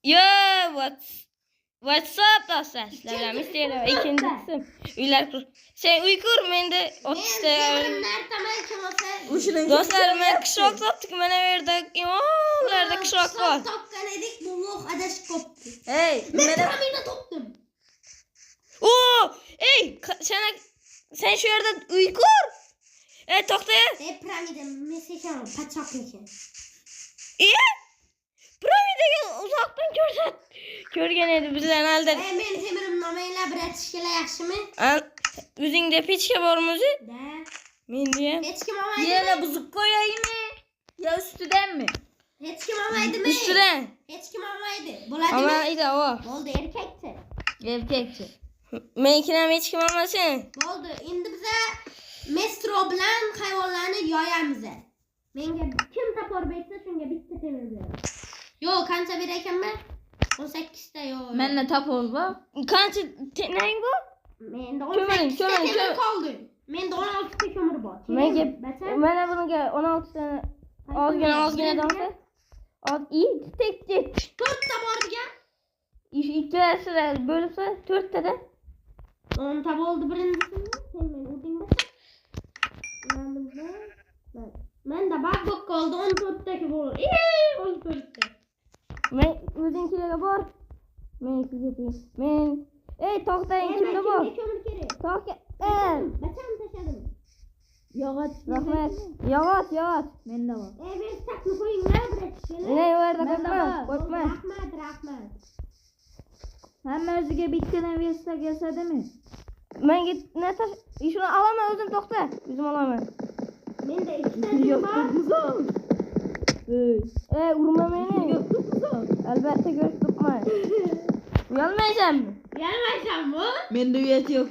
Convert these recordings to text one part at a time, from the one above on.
Yo, WhatsApp dastaslarım istedim. İkinci kısım. Uylar kur. Sen uykur men de 30 ta. Dostlar men kışrak sattık mene verdik. İmolarda kışrak var. Topkan edik bu yok adaş koptu. Hey, Ben kamina toptum. Oo! Ey, sen şu yerde uykur. Toktaya. Piramide mesajım paçak mekan. İyi. Piramide uzaktan görsen. Görgen edi bizden halde. Men temirim namayla bir etişkele yaxşımı? Üzüngde peçke var mı? Da. Men diyem. Peçke mamaydı yere mı? buzuk koyayım mı? Ya üstüden mi? Peçke mamaydı mı? Üstüden. Peçke mamaydı. Buladı mı? Ama iyi de o. Oldu erkekti. Erkekçi. Menkine peçke olmasın. Oldu. Şimdi bize Mestro bilan hayvanlarını yoyamiz. Menga kim tapor bersa shunga bitta temir beraman. Yo, qancha berakanman? 18 ta yo. Mende tap olba. Kancha nang bu? Menda Kömürün, 18 ta kömürün, temir kömür. qoldi. Menda 16 ta kömür bor. Mana bunga 16 tane ozgina dansa. İyi tek tek. 4 ta bordigan. İkilasilar bölüpse 4 ta da. 10 ta bo'ldi birinchisini. Sen meni urdingmi? Menda bak bok qoldi 14 taki bo'ldi. 14 ta. Men o'zingkilarga bor. Men sizga deyim. Men to'xtang kimda bor? Kömür kerak. To'xta. Bacham tashladim. Yog'och. Rahmat. Yog'och. Mende bor. Ben takni qo'yinglar bir etishkala. Ne yerda Menda qo'yma. Rahmat. Hamma o'ziga bittadan versa kelsadimi? Men git ne taş şunu alaman o'zim to'xta. O'zim olaman. Menda 2 ta bor. Urma meni. Albatta göz tutma. Uyalmaysanmi? Uyalmaysanmi? Mende uyat yo'q.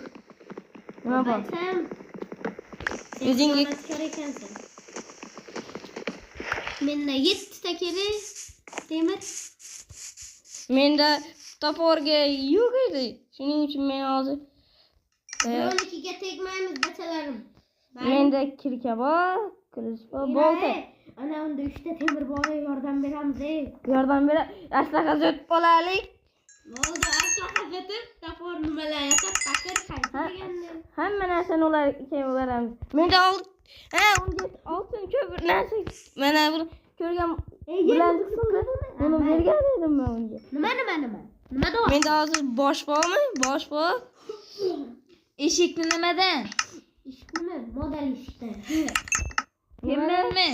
Nima bor? Bacham. O'zingga kerak ekansan. Menda 7 ta kerak. Temir. Menda toporga yo'q edi. Shuning uchun men hozir 12 ga tegmaymiz bachalarim. menda kirka bor, kilish bor, bolta. Ana unda 3 ta temir bor, yordam beramiz. Yordam ber. Aslaqa zot bo'laylik. Bo'ldi, aslaqa zotib, topor nimalar yasab, pakir qaytgandim. Hamma narsani ular beramiz. Menda unga oltin ko'p narsa. Mana buni ko'rgan bilandiqsizda. Buni bergan edim men unga. Nima? Nima deyapsiz? Menda hozir bosh bormi? Bosh bor. Eshikni nimadan? Eshikmi? Model eshikdan. Temirmi?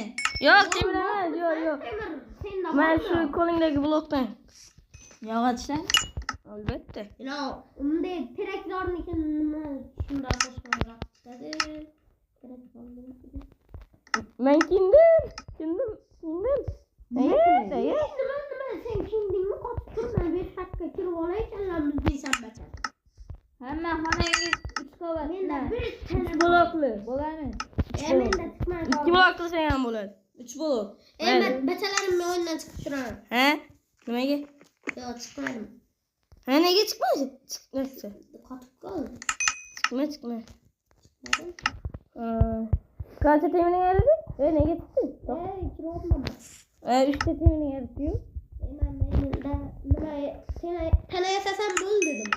Yo'q, temir emas. Yo'q. Senda Men shu qo'lingdagi blokdan. Yog'ochdan? Albatta. Unda traktorniki nima shunday qo'shqonroq chiqadi. Men kindim. Nima? Sen kindingmi qotib turma, bir takka kirib olaykanlarmiz deysan bacham. Hamma xonangiz 3 qavat. Menda bir tane blokli bo'ladi. menda chiqmay qoldi. 2 blok qilsang ham bo'ladi. 3 blok. Bachalarim men o'yindan chiqib turaman. Ha? Nimaga? Yo'q, chiqmadim. Ha, nega chiqmaydi? Chiqmaydi. Qotib qoldi. Chiqma. Qancha temiring eridi? Nega chiqdi? Kiryapman. 3 ta temiring eridi-yu. Menda nima tana yasasam bo'l dedim.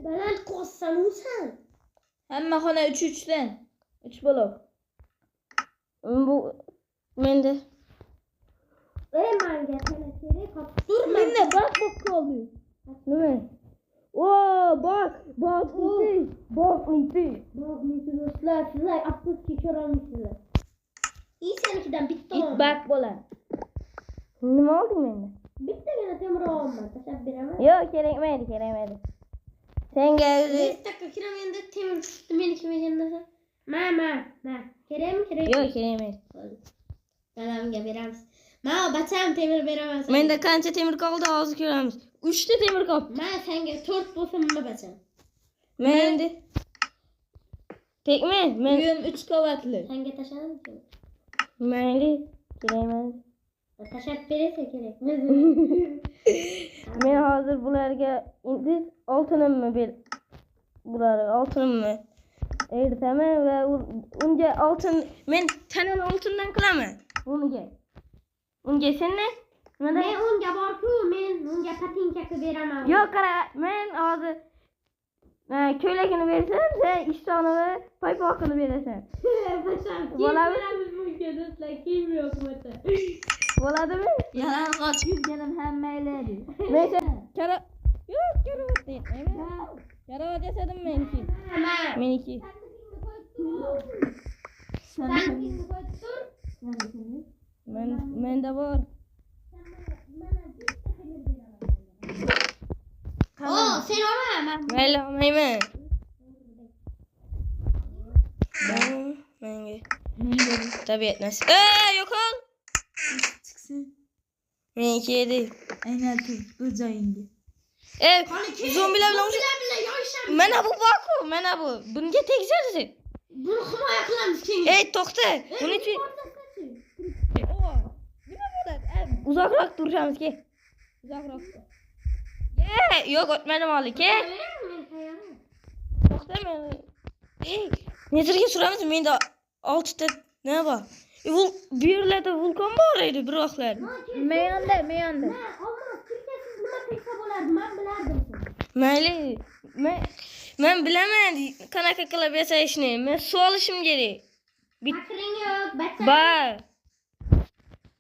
Baland qo'ssan o'san. Hamma xona 3 dan. 3 blok. Bu menda. Menga tana kerak, qotib turma. Menda bak qoldi. Nima? Bokniti do'stlar, sizlar afsus kechirolmaysizlar. Senikidan bitta It bak bo'ladi. Nima olding menda? Bittagina temir olman, tashlab beraman. Yo'q, kerakmaydi. Senga o'zi Takka kiramenda temir tushdi meniki meganda. Ma. Kerakmi? yo'q, kerakmaydi. Dadamga beramiz. Bacham temir beraman. Menda qancha temir qoldi hozir ko'ramiz. 3 ta temir qoldi. Senga 4 bo'lsinmi bacham? Men endi tekmi? Men Uyim 3 qavatli. Senga tashladimmi? mayli, kerakmaydi. Tashlab berasa kerak. Men hozir bularga endi oltinimni ber. Bularga oltinimni eritaman va unga oltin men tanani oltindan qilaman. Unga sen ne? Men unga borku, men Köylekni beraman. Yok qara, men hozir ko'ylagini bersam, sen ishtonni va paypoqini berasan. Bo'ladimi? Mumkin do'stlar, kiyim yo'q mata. Bo'ladimi? Yalang'och yurganim ham mayli. Men sen yo'q, karavot deyapman. Karavot yasadim meniki. Meniki. Menda bor. Oo, sen olma. Mayli olmayman. Menga tabiat nasib. Yo'qol. Chiqsin. Meniki edi. Aynan bu joyingga. Zombilar bilan yoyishamiz. mana bu bor-ku, mana bu. Bunga tegishadi. Buni himoya qilamiz keyin. To'xta. Buni uzoqroq turishamiz ke. Uzoqroq. Yo'q, o'tmadim hali ke. To'xta men. Nezirga suramiz. Menda 6 ta nima bor? Bu yerlarda vulqon bor edi, biroqlar. Meyonda. Mayli. Men bilaman qanaqa qilib yasashni. Men suv olishim kerak. Akring yo'q, bacham. Bor.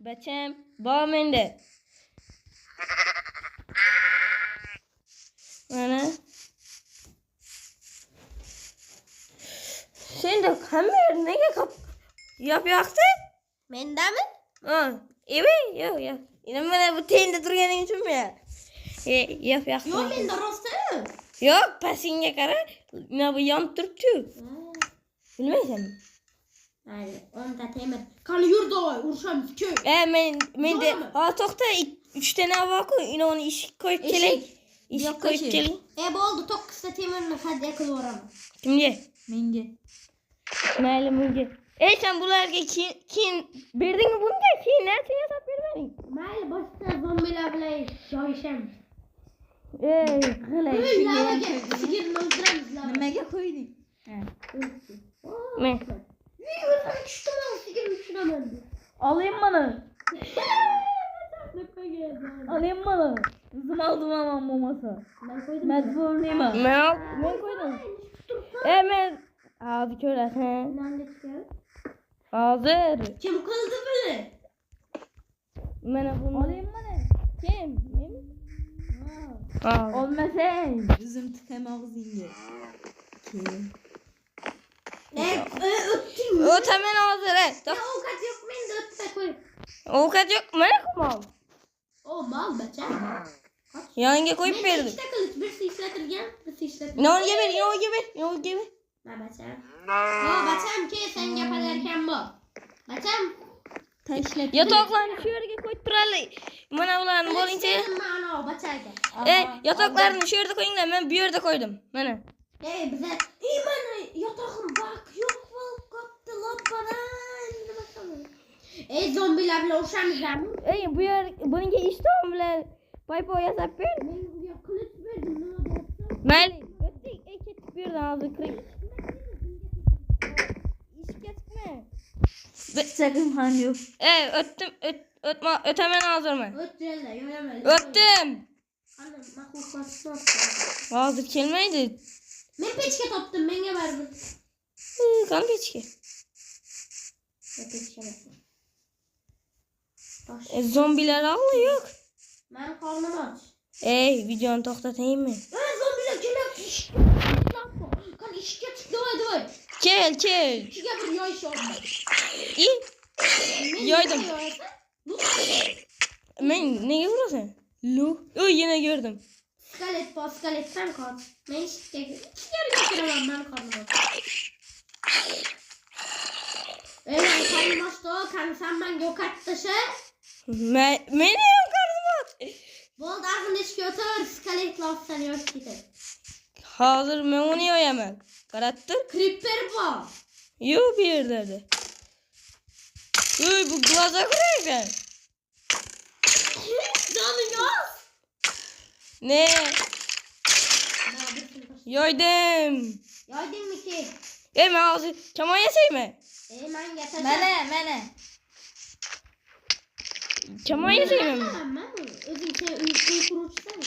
Bacham bor menda. Mana. Senda hamma yer nega yop-yoqdi? Mendami? Yo'q. Ina mana bu tenda turganing uchunmi? Yop-yoqdi. Yo'q, menda rosti. Yo'q, pasingga qara. Mana bu yonib turibdi. Bilmaysanmi? Mayli, 10 ta temir. Qani yur davay, urushamiz ko'y. Menda to'xta, 3 ta navboku, uni ishga qo'yib kelay. Ishga qo'yib keling. Bo'ldi, 9 ta temirni hadya qilib yuboraman. Kimga? Menga. Mayli, bunga. Sen bularga keyin berdingmi bunga? Keyin narsa yasab bermading. Mayli, boshqa zombilar bilan joyishamiz. Qilay. Lavaga sigirni o'ldiramiz. Nimaga qo'yding? Men tushunaman. Olayım bana. Alayım bana. Bizim aldım ama olmasa. Mecburluyum. men qo'ydim. Men hozir ko'rasan. Hozir. Kim qildi buni? Mana buni Alayım bana. kim? Men. Olmasang üzüm tıkam ağzınga. O'tding. O'taman hozir. Ovqat yo'q, menda o'tsa qo'y. Ovqat yo'q, mana qilmol. Mal bacham. Yoniga qo'yib berdim. Ikkita qilich, birisi ishlatilgan, birisi ishlatilgan. Yoniga ber. Ma bacham. Bacham, ke sen gapalarkan bor. Bacham, Tashlab. Yotoqlarni shu yerga qo'yib turaylik. Mana ularni bo'lingcha. Mana bachaga. Yotoqlarni shu yerda qo'yinglar. Men bu yerda qo'ydim. Mana. Biza, mana yotog'im bak, yo'q qopti loppadan. Nima qilaman? Zombilar bilan urishamizlarmi? Bu yer bunga ishton bilan paypo yasab ber. Men bunga qilich berdim, nima deyapsan? Mayli, o'tdik. Ketib bu yerdan hozir kiring. Ishga chiqma. Sakın ham yok. O'taman hozirman. O'tdilar, yo'laman. O'tdim. Qani, maxluqlar Hozir kelmaydi. Men pechka topdim, menga baribir. Qani pechka? Pechka. Zombilar hali yo'q. Men qornim och. Videoni to'xtataymi? Zombilar keladi. Qani ishga chiq, davay. Kel. Ishga bir yoyish olmadi. Yoydim. Men nega urasan? Yana gördüm. Skaletdan qoch. Men ishga kiraman, men qornim och. Qornim ochdi, qani sen menga o'qatdishi? Meni ham qornim och. Bo'ldi, ag'in ishga o'tir, skaletni olsan yo'q ketadi. Hozir men uni yo'yaman. Qarab tur. Creeper bor. Yo'q bu yerda. Bu glaza ekan. Joning yo'q. Ne? Yoydim. Yoydingmi ki? Men hozir kamon yasaymi? Menga tasha. Mana. Kamon yasaymi? O'zing uy quruvchisan.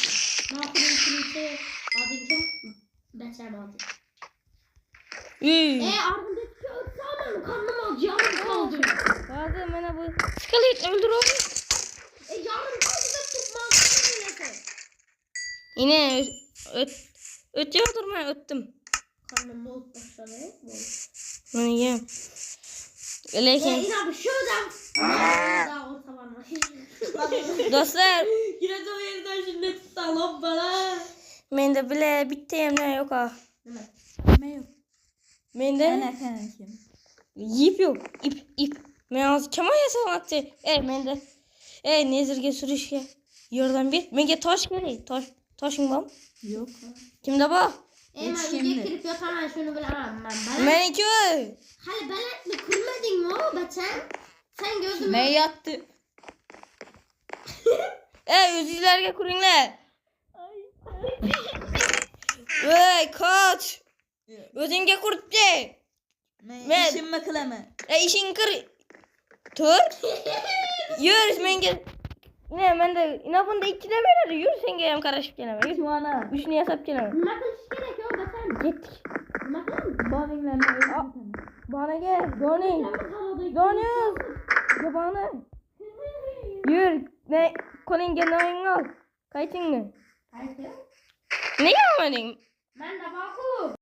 Mahkumun kilisi adı kim? Beçem adı. Üy. Ardındaki ötsaman karnım acı kaldı. Hadi bana bu sıkılayım öldür onu. Yarım kaldı da tutmaz. Yine ötüyordur ben öttüm. Karnımda ot başladı. Bunu yiyeyim. Öyleyken İnan şuradan. Daha orta var mı? dostlar Yine de o yerden şimdi tutalım bana. ben de bile bitti yemler yok ha. Ne yok? Ben de Ana kankim. yiyip yok. İp. Ben az kemal yasaklattı. Ben de. Nezirge sürüşke. Yerden bir. Menge taş geliyor. Taşın bam. Yok. Kimde bak? Eymen Hiç yüce kimdi? kirip yatamam şunu bilemem ben. Ben iki öy. Hadi belet mi kırmadın mı o Beçem? Sen gözümü... Ne yattı? Özgürlerge kurunlar. Kaç. Özünge kurttu. Ben işim mi kılamam? İşin kır. Tur. Yürü menge. Yine ben de bunda iki de böyle yürü sen gelem karışıp geleme. Yürü. Şu ana. Üçünü hesap geleme. Bakın hiç gerek yok Beçem. Gittik. Bakın. Bağlayayım Bana gel. Doni. Dönüyoruz. Dönüyoruz. Bana. Yürü. Ne? Kolin gel oyun al. Kaytın mı? Hayır. Ne yapmadın? Ben de bakıyorum.